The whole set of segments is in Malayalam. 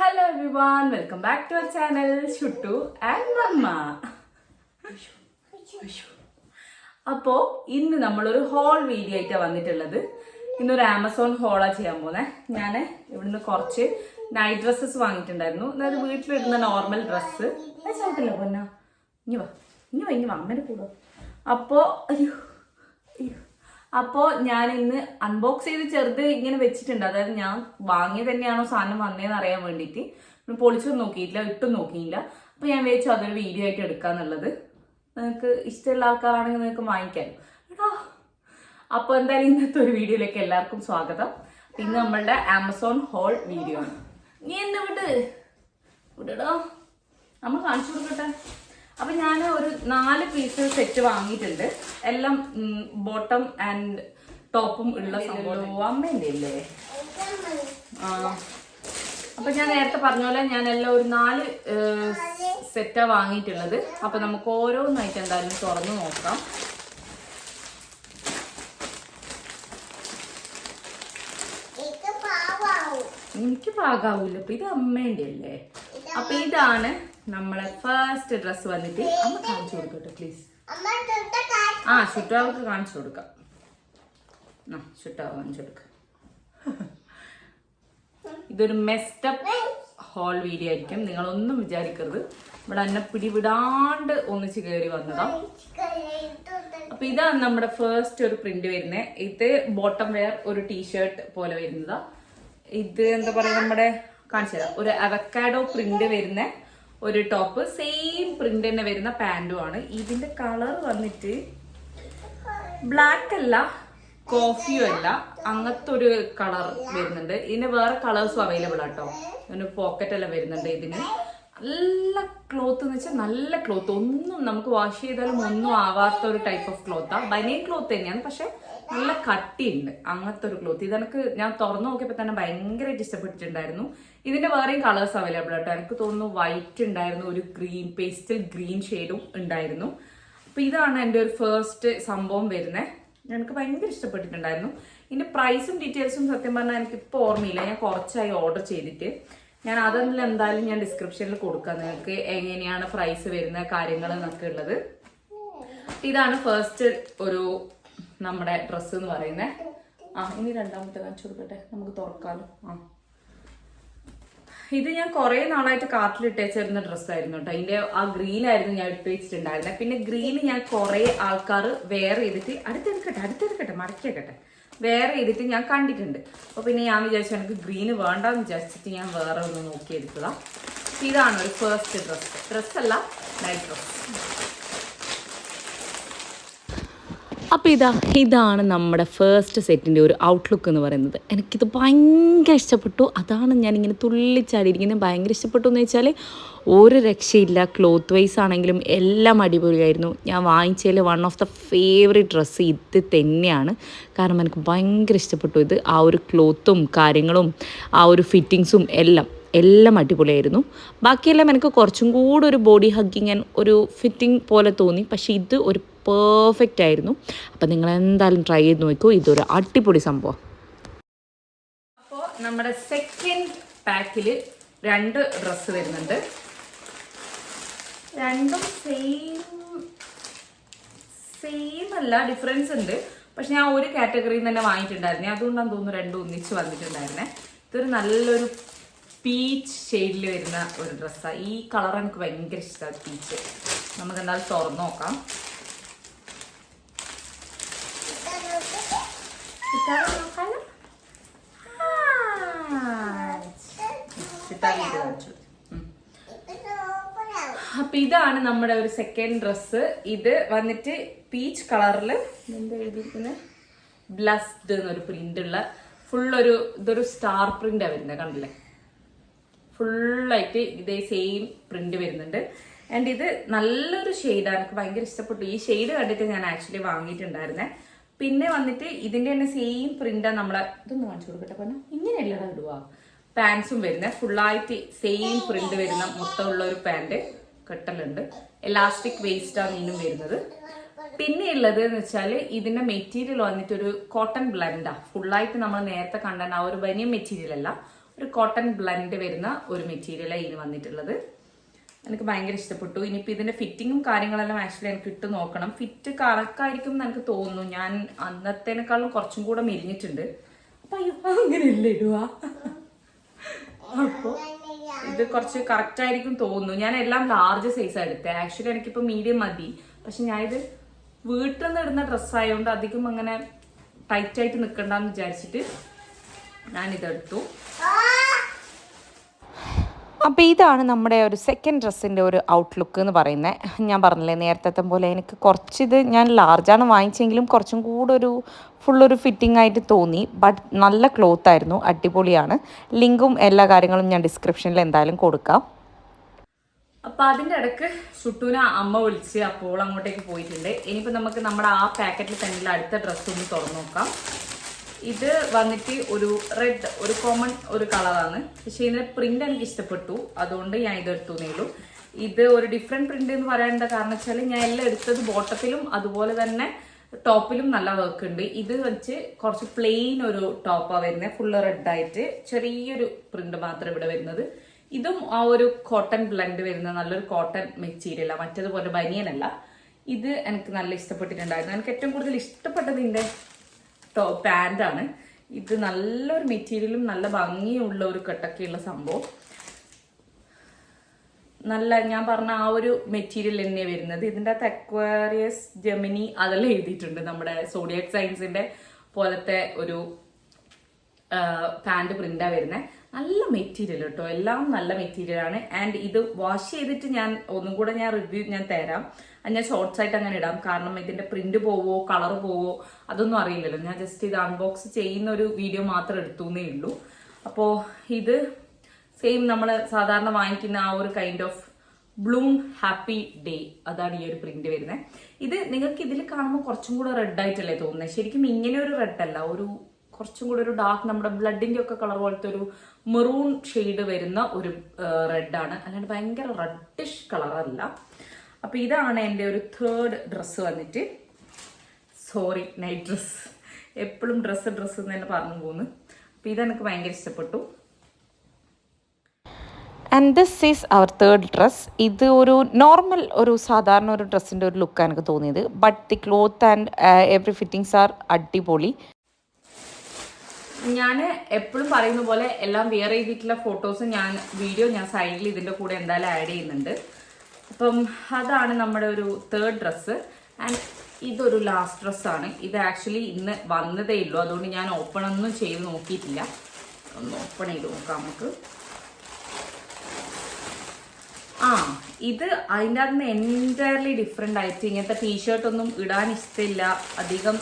Hello everyone, welcome back to our channel Shuttu and Mamma. അപ്പോൾ ഇന്ന് നമ്മളൊരു ഹോൾ വീഡിയോ ആയിട്ടാണ് വന്നിട്ടുള്ളത്. ഇന്നൊരു ആമസോൺ ഹോളാണ് ചെയ്യാൻ പോകുന്നത്. ഞാൻ ഇവിടുന്ന് കുറച്ച് നൈറ്റ് ഡ്രസ്സസ് വാങ്ങിയിട്ടുണ്ടായിരുന്നു. അതായത് വീട്ടിലിടുന്ന നോർമൽ ഡ്രസ്സ്. ചോട്ടില്ല പൊന്ന ഇനി വാ അമ്മേൻ്റെ കൂടെ. അപ്പോൾ ഞാൻ ഇന്ന് അൺബോക്സ് ചെയ്ത് ചെറുത് ഇങ്ങനെ വെച്ചിട്ടുണ്ട്. അതായത് ഞാൻ വാങ്ങിയത് തന്നെയാണോ സാധനം വന്നതെന്ന് അറിയാൻ വേണ്ടിയിട്ട് പൊളിച്ചൊന്നും നോക്കിയിട്ടില്ല, ഇട്ടും നോക്കിയില്ല. അപ്പോൾ ഞാൻ വിചാരിച്ചു അതൊരു വീഡിയോ ആയിട്ട് എടുക്കാന്നുള്ളത്. നിങ്ങൾക്ക് ഇഷ്ടമുള്ള ആൾക്കാരാണെങ്കിൽ നിങ്ങൾക്ക് വാങ്ങിക്കാമല്ലോ കേട്ടോ. അപ്പോൾ എന്തായാലും ഇന്നത്തെ ഒരു വീഡിയോയിലേക്ക് എല്ലാവർക്കും സ്വാഗതം. ഇന്ന് നമ്മളുടെ ആമസോൺ ഹോൾ വീഡിയോ ആണ്. നീ എന്നെ വിടടോ, നമ്മൾ കാണിച്ചു കൊടുക്കട്ടെ. അപ്പൊ ഞാൻ ഒരു 4 പീസ് സെറ്റ് വാങ്ങിയിട്ടുണ്ട്. എല്ലാം ബോട്ടം ആൻഡ് ടോപ്പും ഉള്ള സംഭവം അമ്മേന്റെ അല്ലേ. അപ്പൊ ഞാൻ നേരത്തെ പറഞ്ഞ പോലെ ഞാൻ എല്ലാം ഒരു 4 സെറ്റാ വാങ്ങിയിട്ടുള്ളത്. അപ്പൊ നമുക്ക് ഓരോന്നായിട്ട് എന്തായാലും തുറന്നു നോക്കാം. എനിക്ക് പാകാവൂല. അപ്പൊ ഇത് അമ്മേന്റെ അല്ലേ. അപ്പൊ ഇതാണ് നമ്മളെ ഫസ്റ്റ് ഡ്രസ് വന്നിട്ട്. അമ്മ കാണിച്ചു കൊടുക്കട്ടെ പ്ലീസ്. ചുറ്റാവക്ക് കാണിച്ചു കൊടുക്കാം. ചുറ്റാവ് കാണിച്ചു കൊടുക്ക. ഇതൊരു മെസ്റ്റപ്പ് ഹോൾ വീഡിയോ ആയിരിക്കും. നിങ്ങളൊന്നും വിചാരിക്കരുത്. ഇവിടെ എന്നെ പിടിവിടാണ്ട് ഒന്നിച്ച് കയറി വന്നതാ. അപ്പൊ ഇതാണ് നമ്മുടെ ഫസ്റ്റ് ഒരു പ്രിന്റ് വരുന്നത്. ഇത് ബോട്ടം വെയർ ഒരു ടീഷർട്ട് പോലെ വരുന്നതാ. ഇത് എന്താ പറയാ, നമ്മുടെ കാണിച്ചു തരാം. ഒരു അവക്കാഡോ പ്രിന്റ് വരുന്ന ഒരു ടോപ്പ്, സെയിം പ്രിന്റ് തന്നെ വരുന്ന പാന്റും ആണ്. ഇതിന്റെ കളർ വന്നിട്ട് ബ്ലാക്ക് അല്ല, കോഫിയും അല്ല, അങ്ങനത്തെ ഒരു കളർ വരുന്നുണ്ട്. ഇതിന് വേറെ കളേഴ്സും അവൈലബിൾ ആട്ടോ. ഇതിന് പോക്കറ്റ് എല്ലാം വരുന്നുണ്ട്. ഇതിന് നല്ല ക്ലോത്ത് എന്ന് വെച്ചാൽ നല്ല ക്ലോത്ത്, ഒന്നും നമുക്ക് വാഷ് ചെയ്താലും ഒന്നും ആവാത്ത ഒരു ടൈപ്പ് ഓഫ് ക്ലോത്താ. ബനിയൻ ക്ലോത്ത് തന്നെയാണ്, പക്ഷെ നല്ല കട്ടിയുണ്ട്. അങ്ങനത്തെ ഒരു ക്ലോത്ത്. ഇതെനിക്ക് ഞാൻ തുറന്നു നോക്കിയപ്പോൾ തന്നെ ഭയങ്കരമായിട്ട് ഇഷ്ടപ്പെട്ടിട്ടുണ്ടായിരുന്നു. ഇതിന്റെ വേറെയും കളേഴ്സ് അവൈലബിൾ ആട്ടോ. എനിക്ക് തോന്നുന്നു വൈറ്റ് ഉണ്ടായിരുന്നു, ഒരു ഗ്രീൻ പേസ്റ്റൽ ഗ്രീൻ ഷെയ്ഡും ഉണ്ടായിരുന്നു. അപ്പൊ ഇതാണ് എൻ്റെ ഒരു ഫസ്റ്റ് സംഭവം വരുന്നത്. എനിക്ക് ഭയങ്കര ഇഷ്ടപ്പെട്ടിട്ടുണ്ടായിരുന്നു. ഇതിന്റെ പ്രൈസും ഡീറ്റെയിൽസും സത്യം പറഞ്ഞാൽ എനിക്കിപ്പോൾ ഓർമ്മയില്ല. ഞാൻ കുറച്ചായി ഓർഡർ ചെയ്തിട്ട്. ഞാൻ അതെല്ലാം എന്തായാലും ഞാൻ ഡിസ്ക്രിപ്ഷനിൽ കൊടുക്കാം നിങ്ങൾക്ക്, എങ്ങനെയാണ് പ്രൈസ് വരുന്ന കാര്യങ്ങൾ എന്നൊക്കെ ഉള്ളത്. ഇതാണ് ഫസ്റ്റ് ഒരു നമ്മുടെ ഡ്രസ്സ് എന്ന് പറയുന്നത്. ഇനി രണ്ടാമത്തെ കാണിച്ചു കൊടുക്കട്ടെ, നമുക്ക് തുറക്കാലോ. ഇത് ഞാൻ കുറെ നാളായിട്ട് കാർട്ടിലിട്ടേച്ചിരുന്ന ഡ്രസ്സായിരുന്നു കേട്ടോ. അതിന്റെ ആ ഗ്രീൻ ആയിരുന്നു ഞാൻ ഇട്ട് വെച്ചിട്ടുണ്ടായിരുന്നത്. പിന്നെ ഗ്രീൻ ഞാൻ കുറെ ആൾക്കാർ വെയർ ചെയ്തിട്ട് അടുത്തെടുക്കട്ടെ മടക്കിയേക്കട്ടെ വെയർ ചെയ്തിട്ട് ഞാൻ കണ്ടിട്ടുണ്ട്. അപ്പൊ പിന്നെ ഞാൻ വിചാരിച്ചു എനിക്ക് ഗ്രീന് വേണ്ടെന്ന് വിചാരിച്ചിട്ട് ഞാൻ വേറെ ഒന്ന് നോക്കിയെടുത്തതാ. ഇതാണ് ഒരു ഫസ്റ്റ് ഡ്രസ്സല്ല, നൈറ്റ് ഡ്രസ്. അപ്പോൾ ഇതാണ് നമ്മുടെ ഫസ്റ്റ് സെറ്റിൻ്റെ ഒരു ഔട്ട്ലുക്ക് എന്ന് പറയുന്നത്. എനിക്കിത് ഭയങ്കര ഇഷ്ടപ്പെട്ടു. അതാണ് ഞാനിങ്ങനെ തുള്ളിച്ചാടിയിരിക്കുന്നത്. ഭയങ്കര ഇഷ്ടപ്പെട്ടു എന്ന് വെച്ചാൽ ഒരു രക്ഷയില്ല. ക്ലോത്ത് വൈസ് ആണെങ്കിലും എല്ലാം അടിപൊളിയായിരുന്നു. ഞാൻ വാങ്ങിച്ചതിൽ one of the favourite dress ഇത് തന്നെയാണ്. കാരണം എനിക്ക് ഭയങ്കര ഇഷ്ടപ്പെട്ടു ഇത്. ആ ഒരു ക്ലോത്തും കാര്യങ്ങളും ആ ഒരു ഫിറ്റിങ്സും എല്ലാം അടിപൊളിയായിരുന്നു. ബാക്കിയെല്ലാം എനിക്ക് കുറച്ചും കൂടെ ഒരു ബോഡി ഹഗ്ഗിങ് ആൻഡ് ഒരു ഫിറ്റിംഗ് പോലെ തോന്നി. പക്ഷേ ഇത് ഒരു പെർഫെക്റ്റ് ആയിരുന്നു. അപ്പം നിങ്ങൾ എന്തായാലും ട്രൈ ചെയ്ത് നോക്കൂ. ഇതൊരു അടിപൊളി സംഭവം. അപ്പോൾ നമ്മുടെ സെക്കൻഡ് പാക്കിൽ 2 ഡ്രസ്സ് വരുന്നുണ്ട്. രണ്ടും സെയിം അല്ല, ഡിഫറൻസ് ഉണ്ട്. പക്ഷെ ഞാൻ ഒരു കാറ്റഗറിയിൽ തന്നെ വാങ്ങിയിട്ടുണ്ടായിരുന്നു. അതുകൊണ്ടാണ് തോന്നുന്നു രണ്ടും ഒന്നിച്ച് വന്നിട്ടുണ്ടായിരുന്നേ. ഇതൊരു നല്ലൊരു പീച്ച് ഷെയ്ഡിൽ വരുന്ന ഒരു ഡ്രസ്സാണ്. ഈ കളർ എനിക്ക് ഭയങ്കര ഇഷ്ടമാണ്, പീച്ച്. നമുക്ക് എന്തായാലും തുറന്നു നോക്കാം. അപ്പൊ ഇതാണ് നമ്മുടെ ഒരു സെക്കൻഡ് ഡ്രസ്സ്. ഇത് വന്നിട്ട് പീച്ച് കളറിൽ എന്താ എഴുതിയിരിക്കുന്നത്, ബ്ലസ്ഡ് എന്നൊരു പ്രിന്റ് ഉള്ള ഇതൊരു സ്റ്റാർ പ്രിന്റാ വരുന്നത്. കണ്ടില്ലേ, ഫുള്ളായിട്ട് ഇതേ സെയിം പ്രിന്റ് വരുന്നുണ്ട്. ആൻഡ് ഇത് നല്ലൊരു ഷെയ്ഡാണ്. എനിക്ക് ഭയങ്കര ഇഷ്ടപ്പെട്ടു. ഈ ഷെയ്ഡ് കണ്ടിട്ട് ഞാൻ ആക്ച്വലി വാങ്ങിയിട്ടുണ്ടായിരുന്നേ. പിന്നെ വന്നിട്ട് ഇതിന്റെ തന്നെ സെയിം പ്രിന്റാണ് നമ്മളെ. ഇതൊന്ന് കാണിച്ചു കൊടുക്കട്ടെ പറഞ്ഞാൽ ഇങ്ങനെയല്ല ഇടുക. പാൻസും വരുന്നത് ഫുള്ളായിട്ട് സെയിം പ്രിന്റ് വരുന്ന മൊത്തമുള്ള ഒരു പാൻറ് കെട്ടലുണ്ട്. എലാസ്റ്റിക് വേസ്റ്റാണ് ഇതിനും വരുന്നത്. പിന്നെ ഉള്ളത് എന്ന് വെച്ചാൽ ഇതിന്റെ മെറ്റീരിയൽ വന്നിട്ട് ഒരു കോട്ടൺ ബ്ലെൻഡാ. ഫുള്ളായിട്ട് നമ്മൾ നേരത്തെ കണ്ട ആ ഒരു ബനിയൻ മെറ്റീരിയൽ അല്ല, ഒരു കോട്ടൺ ബ്ലെൻഡ് വരുന്ന ഒരു മെറ്റീരിയലാണ് ഇതിന് വന്നിട്ടുള്ളത്. എനിക്ക് ഭയങ്കര ഇഷ്ടപ്പെട്ടു. ഇനിയിപ്പോൾ ഇതിന്റെ ഫിറ്റിങ്ങും കാര്യങ്ങളെല്ലാം ആക്ച്വലി എനിക്ക് ഇട്ട് നോക്കണം. ഫിറ്റ് കറക്റ്റായിരിക്കും എന്ന് എനിക്ക് തോന്നുന്നു. ഞാൻ അന്നത്തേനേക്കാളും കുറച്ചും കൂടെ മെലിഞ്ഞിട്ടുണ്ട്. അപ്പൊ അയ്യോ അങ്ങനെയല്ല ഇടുക. അപ്പോൾ ഇത് കുറച്ച് കറക്റ്റ് ആയിരിക്കും തോന്നുന്നു. ഞാൻ എല്ലാം ലാർജ് സൈസാണ് എടുത്തത്. ആക്ച്വലി എനിക്കിപ്പോൾ മീഡിയം മതി. പക്ഷെ ഞാനിത് വീട്ടിൽ നിന്ന് ഇടുന്ന ഡ്രസ്സായതുകൊണ്ട് അധികം അങ്ങനെ ടൈറ്റായിട്ട് നിൽക്കണ്ടെന്ന് വിചാരിച്ചിട്ട് ഞാനിതെടുത്തു. അപ്പോൾ ഇതാണ് നമ്മുടെ ഒരു സെക്കൻഡ് ഡ്രസ്സിൻ്റെ ഒരു ഔട്ട്ലുക്ക് എന്ന് പറയുന്നത്. ഞാൻ പറഞ്ഞില്ലേ നേരത്തെ പോലെ എനിക്ക് കുറച്ചിത് ഞാൻ ലാർജാണ് വാങ്ങിച്ചെങ്കിലും കുറച്ചും കൂടെ ഒരു ഫുള്ളൊരു ഫിറ്റിംഗ് ആയിട്ട് തോന്നി. ബട്ട് നല്ല ക്ലോത്ത് ആയിരുന്നു, അടിപൊളിയാണ്. ലിങ്കും എല്ലാ കാര്യങ്ങളും ഞാൻ ഡിസ്ക്രിപ്ഷനിൽ എന്തായാലും കൊടുക്കാം. അപ്പം അതിൻ്റെ ഇടയ്ക്ക് ഷുട്ടൂന അമ്മ വിളിച്ച് അപ്പോൾ അങ്ങോട്ടേക്ക് പോയിട്ടുണ്ട്. ഇനിയിപ്പോൾ നമുക്ക് നമ്മുടെ ആ പാക്കറ്റിൽ തന്നെ അടുത്ത ഡ്രസ്സ് ഒന്ന് തുറന്നു നോക്കാം. ഇത് വന്നിട്ട് ഒരു റെഡ്, ഒരു കോമൺ ഒരു കളറാണ്. പക്ഷേ ഇതിന്റെ പ്രിന്റ് എനിക്ക് ഇഷ്ടപ്പെട്ടു, അതുകൊണ്ട് ഞാൻ ഇതെടുത്തുന്നേ ഉള്ളൂ. ഇത് ഒരു ഡിഫറെന്റ് പ്രിന്റ് എന്ന് പറയാൻ എന്താ കാരണം വെച്ചാൽ ഞാൻ എല്ലാം എടുത്തത് ബോട്ടത്തിലും അതുപോലെ തന്നെ ടോപ്പിലും നല്ല വർക്ക് ഉണ്ട്. ഇത് വെച്ച് കുറച്ച് പ്ലെയിൻ ഒരു ടോപ്പാണ് വരുന്നത്, ഫുള്ള് റെഡായിട്ട് ചെറിയൊരു പ്രിന്റ് മാത്രം ഇവിടെ വരുന്നത്. ഇതും ആ ഒരു കോട്ടൺ ബ്ലെൻഡ് വരുന്ന നല്ലൊരു കോട്ടൺ മെറ്റീരിയലാണ്, മറ്റേതുപോലെ ബനിയനല്ല. ഇത് എനിക്ക് നല്ല ഇഷ്ടപ്പെട്ടിട്ടുണ്ടായിരുന്നു. എനിക്ക് ഏറ്റവും കൂടുതൽ ഇഷ്ടപ്പെട്ടത് ഇതിന്റെ പാൻ്റാണ്. ഇത് നല്ലൊരു മെറ്റീരിയലും നല്ല ഭംഗിയുള്ള ഒരു കട്ടൊക്കെയുള്ള സംഭവം. നല്ല ഞാൻ പറഞ്ഞ ആ ഒരു മെറ്റീരിയൽ തന്നെയാണ് വരുന്നത്. ഇതിൻ്റെ അകത്ത് അക്വാറിയസ്, ജെമിനി അതെല്ലാം എഴുതിയിട്ടുണ്ട്. നമ്മുടെ സോഡിയക് സയൻസിന്റെ പോലത്തെ ഒരു പാൻറ് പ്രിന്റാണ് വരുന്നത്. നല്ല മെറ്റീരിയൽ കേട്ടോ, എല്ലാം നല്ല മെറ്റീരിയലാണ്. ആൻഡ് ഇത് വാഷ് ചെയ്തിട്ട് ഞാൻ ഒന്നും കൂടെ റിവ്യൂ ഞാൻ തരാം. ഞാൻ ഷോർട്സ് ആയിട്ട് അങ്ങനെ ഇടാം, കാരണം ഇതിന്റെ പ്രിന്റ് പോവോ കളർ പോവോ അതൊന്നും അറിയില്ലല്ലോ. ഞാൻ ജസ്റ്റ് ഇത് അൺബോക്സ് ചെയ്യുന്ന ഒരു വീഡിയോ മാത്രം എടുത്തുന്നേ ഉള്ളൂ. അപ്പോൾ ഇത് സെയിം നമ്മൾ സാധാരണ വാങ്ങിക്കുന്ന ആ ഒരു kind of Bloom happy day, അതാണ് ഈ ഒരു പ്രിന്റ് വരുന്നത്. ഇത് നിങ്ങൾക്ക് ഇതിൽ കാണുമ്പോൾ കുറച്ചും കൂടെ റെഡ് ആയിട്ടല്ലേ തോന്നുന്നത്. ശരിക്കും ഇങ്ങനെ ഒരു റെഡ് അല്ല, ഒരു കുറച്ചും കൂടെ ഒരു ഡാർക്ക് നമ്മുടെ ബ്ലഡിന്റെ ഒക്കെ കളർ പോലത്തെ ഒരു മെറൂൺ ഷെയ്ഡ് വരുന്ന ഒരു റെഡാണ്, അല്ലാണ്ട് ഭയങ്കര റെഡിഷ് കളറല്ല. അപ്പൊ ഇതാണ് എൻ്റെ ഒരു തേർഡ് ഡ്രസ്സ് വന്നിട്ട്. Sorry, night dress. എപ്പോഴും ഡ്രസ്സ് എന്ന് തന്നെ പറഞ്ഞു പോകുന്നു. അപ്പൊ ഇതെനിക്ക് ഭയങ്കര ഇഷ്ടപ്പെട്ടു. And this is our third dress. ഇത് ഒരു നോർമൽ ഒരു സാധാരണ ഒരു ഡ്രസ്സിൻ്റെ ഒരു ലുക്കാണ് എനിക്ക് തോന്നിയത്. But the cloth and every fittings are അടിപൊളി. ഞാൻ എപ്പോഴും പറയുന്ന പോലെ എല്ലാം വെയർ ചെയ്തിട്ടുള്ള ഫോട്ടോസ് വീഡിയോ ഞാൻ സൈഡിൽ ഇതിൻ്റെ കൂടെ എന്തായാലും ആഡ് ചെയ്യുന്നുണ്ട്. അപ്പം അതാണ് നമ്മുടെ ഒരു തേർഡ് ഡ്രസ്സ്. ആൻഡ് ഇതൊരു ലാസ്റ്റ് ഡ്രസ്സാണ്. ഇത് ആക്ച്വലി ഇന്ന് വന്നതേ ഉള്ളൂ, അതുകൊണ്ട് ഞാൻ ഓപ്പൺ ഒന്നും ചെയ്ത് നോക്കിയിട്ടില്ല. ഒന്ന് ഓപ്പൺ ചെയ്ത് നോക്കാം നമുക്ക്. ഇത് അതിൻ്റെ അകത്ത് നിന്ന് എൻറ്റയർലി ഡിഫറെൻ്റ് ആയിട്ട് ഇങ്ങനത്തെ ടീഷർട്ടൊന്നും ഇടാൻ ഇഷ്ടമില്ല, അധികം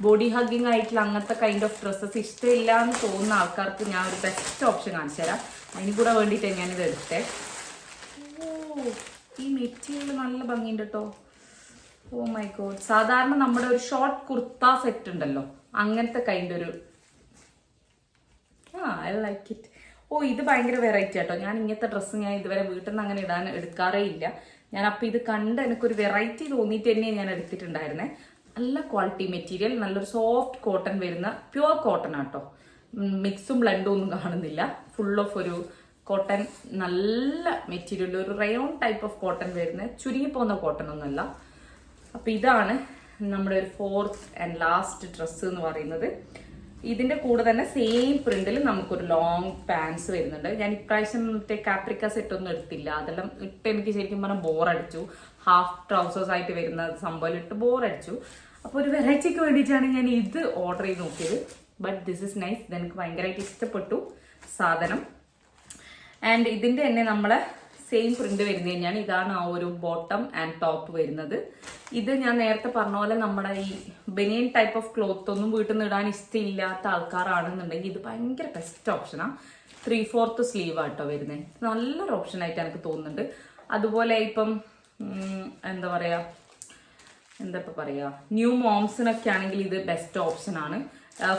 ബോഡി ഹഗ്ഗിങ് ആയിട്ടുള്ള അങ്ങനത്തെ കൈൻഡ് ഓഫ് ഡ്രസ്സസ് ഇഷ്ടമില്ല എന്ന് തോന്നുന്ന ആൾക്കാർക്ക് ഞാൻ ഒരു ബെസ്റ്റ് ഓപ്ഷൻ കാണിച്ചു തരാം. അതിന് കൂടെ വേണ്ടിയിട്ടാണ് ഞാനിത് എടുത്തേ. ഈ മെറ്റീരിയൽ നല്ല ഭംഗിയുണ്ട് കേട്ടോ. Oh my god. സാധാരണ നമ്മുടെ ഒരു ഷോർട്ട് കുർത്ത സെറ്റ് ഉണ്ടല്ലോ, അങ്ങനത്തെ കൈൻഡ് ഒരു ഐ ലൈക്ക് ഇറ്റ്. ഇത് ഭയങ്കര വെറൈറ്റി ആട്ടോ. ഞാൻ ഇങ്ങനത്തെ ഡ്രസ്സ് ഞാൻ ഇതുവരെ വീട്ടിൽ നിന്ന് അങ്ങനെ എടുക്കാറേ ഇല്ല. ഞാൻ അപ്പം ഇത് കണ്ട് എനിക്കൊരു വെറൈറ്റി തോന്നിയിട്ട് തന്നെയാണ് ഞാൻ എടുത്തിട്ടുണ്ടായിരുന്നേ. നല്ല ക്വാളിറ്റി മെറ്റീരിയൽ, നല്ലൊരു സോഫ്റ്റ് കോട്ടൺ വരുന്ന പ്യുവർ കോട്ടൺ ആട്ടോ. മിക്സും ബ്ലെൻഡും ഒന്നും കാണുന്നില്ല. ഫുൾ ഓഫ് ഒരു കോട്ടൺ, നല്ല മെറ്റീരിയൽ, ഒരു റയോൺ ടൈപ്പ് ഓഫ് കോട്ടൺ വരുന്ന, ചുരുങ്ങി പോകുന്ന കോട്ടൺ ഒന്നുമല്ല. അപ്പം ഇതാണ് നമ്മുടെ ഒരു ഫോർത്ത് ആൻഡ് ലാസ്റ്റ് ഡ്രസ്സ് എന്ന് പറയുന്നത്. ഇതിന്റെ കൂടെ തന്നെ സെയിം പ്രിന്റിൽ നമുക്കൊരു ലോങ് പാൻസ് വരുന്നുണ്ട്. ഞാൻ ഇപ്രാവശ്യം മറ്റേ കാപ്രിക്ക സെറ്റ് ഒന്നും എടുത്തില്ല, അതെല്ലാം ഇട്ട് എനിക്ക് ശരിക്കും പറഞ്ഞാൽ ബോറടിച്ചു. ഹാഫ് ട്രൗസേഴ്സ് ആയിട്ട് വരുന്ന സംഭവം ഇട്ട് ബോറടിച്ചു. അപ്പോൾ ഒരു വെറൈറ്റിക്ക് വേണ്ടിയിട്ടാണ് ഞാൻ ഇത് ഓർഡർ ചെയ്ത് നോക്കിയത്. But this is nice. ഇതെനിക്ക് ഭയങ്കരമായിട്ട് ഇഷ്ടപ്പെട്ടു സാധനം. ആൻഡ് ഇതിന്റെ തന്നെ നമ്മളെ സെയിം പ്രിന്റ് വരുന്നത് തന്നെയാണ്. ഇതാണ് ആ ഒരു ബോട്ടം ആൻഡ് ടോപ്പ് വരുന്നത്. ഇത് ഞാൻ നേരത്തെ പറഞ്ഞ പോലെ നമ്മുടെ ഈ ബനിയൻ ടൈപ്പ് ഓഫ് ക്ലോത്ത് ഒന്നും വീട്ടിൽ നിന്ന് ഇടാൻ ഇഷ്ടമില്ലാത്ത ആൾക്കാരാണെന്നുണ്ടെങ്കിൽ ഇത് ഭയങ്കര ബെസ്റ്റ് ഓപ്ഷനാണ്. 3/4 സ്ലീവ് ആട്ടോ വരുന്നത്. നല്ലൊരു ഓപ്ഷൻ ആയിട്ട് എനിക്ക് തോന്നുന്നുണ്ട്. അതുപോലെ ഇപ്പം എന്താ പറയാ ന്യൂ മോംസിനൊക്കെ ആണെങ്കിൽ ഇത് ബെസ്റ്റ് ഓപ്ഷനാണ്.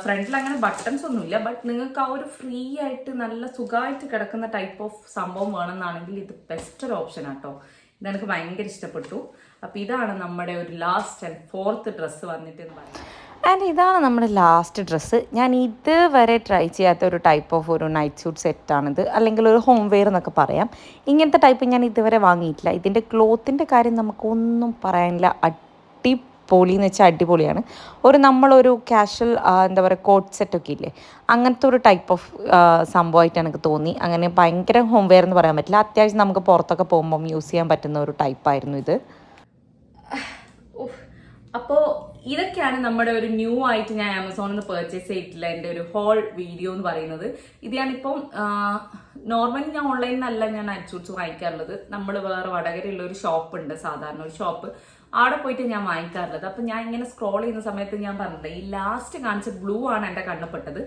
ഫ്രണ്ടിൽ അങ്ങനെ ബട്ടൺസ് ഒന്നുമില്ല, ബട്ട് നിങ്ങൾക്ക് ആ ഒരു ഫ്രീ ആയിട്ട് നല്ല സുഖമായിട്ട് കിടക്കുന്ന ടൈപ്പ് ഓഫ് സംഭവം വേണമെന്നാണെങ്കിൽ ഇത് ബെസ്റ്റ് ഒരു ഓപ്ഷൻ ആട്ടോ. ഇതെനിക്ക് ഭയങ്കര ഇഷ്ടപ്പെട്ടു. അപ്പം ഇതാണ് നമ്മുടെ ഒരു ലാസ്റ്റ് ആൻഡ് ഫോർത്ത് ഡ്രസ്സ് വന്നിട്ട് എന്ന് പറയുന്നത്. ആൻഡ് ഇതാണ് നമ്മുടെ ലാസ്റ്റ് ഡ്രസ്സ്. ഞാൻ ഇതുവരെ ട്രൈ ചെയ്യാത്ത ഒരു ടൈപ്പ് ഓഫ് ഒരു നൈറ്റ് സ്യൂട്ട് സെറ്റാണിത്, അല്ലെങ്കിൽ ഒരു ഹോം വെയർ എന്നൊക്കെ പറയാം. ഇങ്ങനത്തെ ടൈപ്പ് ഞാൻ ഇതുവരെ വാങ്ങിയിട്ടില്ല. ഇതിൻ്റെ ക്ലോത്തിൻ്റെ കാര്യം നമുക്കൊന്നും പറയാനില്ല. അടിപൊളി എന്ന് വെച്ചാൽ അടിപൊളിയാണ്. നമ്മളൊരു കാഷ്വൽ എന്താ പറയുക കോട്ട് സെറ്റൊക്കെ ഇല്ലേ, അങ്ങനത്തെ ഒരു ടൈപ്പ് ഓഫ് സംഭവമായിട്ട് എനിക്ക് തോന്നി. അങ്ങനെ ഭയങ്കര ഹോം വെയർ എന്ന് പറയാൻ പറ്റില്ല. അത്യാവശ്യം നമുക്ക് പുറത്തൊക്കെ പോകുമ്പം യൂസ് ചെയ്യാൻ പറ്റുന്ന ഒരു ടൈപ്പായിരുന്നു ഇത്. അപ്പോൾ ഇതൊക്കെയാണ് നമ്മുടെ ഒരു ന്യൂ ആയിട്ട് ഞാൻ ആമസോണിൽ നിന്ന് പർച്ചേസ് ചെയ്തിട്ടുള്ള എൻ്റെ ഒരു ഹോൾ വീഡിയോ എന്ന് പറയുന്നത്. ഇത് ഞാനിപ്പം നോർമലി ഞാൻ ഓൺലൈനിൽ നിന്നല്ല ഞാൻ നൈറ്റ് സ്യൂട്ട്സ് വാങ്ങിക്കാറുള്ളത്. നമ്മൾ വേറെ വടകരയുള്ള ഒരു ഷോപ്പ് ഉണ്ട്, സാധാരണ ഒരു ഷോപ്പ്, അവിടെ പോയിട്ട് ഞാൻ വാങ്ങിക്കാറുള്ളത്. അപ്പം ഞാൻ ഇങ്ങനെ സ്ക്രോൾ ചെയ്യുന്ന സമയത്ത് ഞാൻ പറഞ്ഞത് ഈ ലാസ്റ്റ് കാണിച്ച ബ്ലൂ ആണ് എൻ്റെ കണ്ണപ്പെട്ടത്.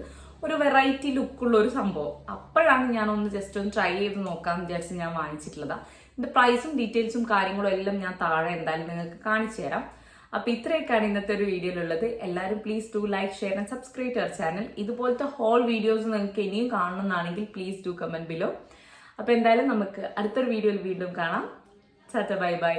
ഒരു വെറൈറ്റി ലുക്കുള്ള ഒരു സംഭവം. അപ്പോഴാണ് ഞാനൊന്ന് ജസ്റ്റ് ഒന്ന് ട്രൈ ചെയ്ത് നോക്കാമെന്ന് വിചാരിച്ച് ഞാൻ വാങ്ങിച്ചിട്ടുള്ളതാണ്. ഇതിൻ്റെ പ്രൈസും ഡീറ്റെയിൽസും കാര്യങ്ങളും എല്ലാം ഞാൻ താഴെ എന്തായാലും നിങ്ങൾക്ക് കാണിച്ചു തരാം. അപ്പോൾ ഇത്രയൊക്കെയാണ് ഇന്നത്തെ ഒരു വീഡിയോയിലുള്ളത്. എല്ലാവരും please do like, share and subscribe to our channel. ഇതുപോലത്തെ ഹോൾ വീഡിയോസ് നിങ്ങൾക്ക് ഇനിയും കാണണമെന്നാണെങ്കിൽ പ്ലീസ് ഡു കമന്റ് ബിലോ. അപ്പോൾ എന്തായാലും നമുക്ക് അടുത്തൊരു വീഡിയോയിൽ വീണ്ടും കാണാം. Ta-ta, bye by.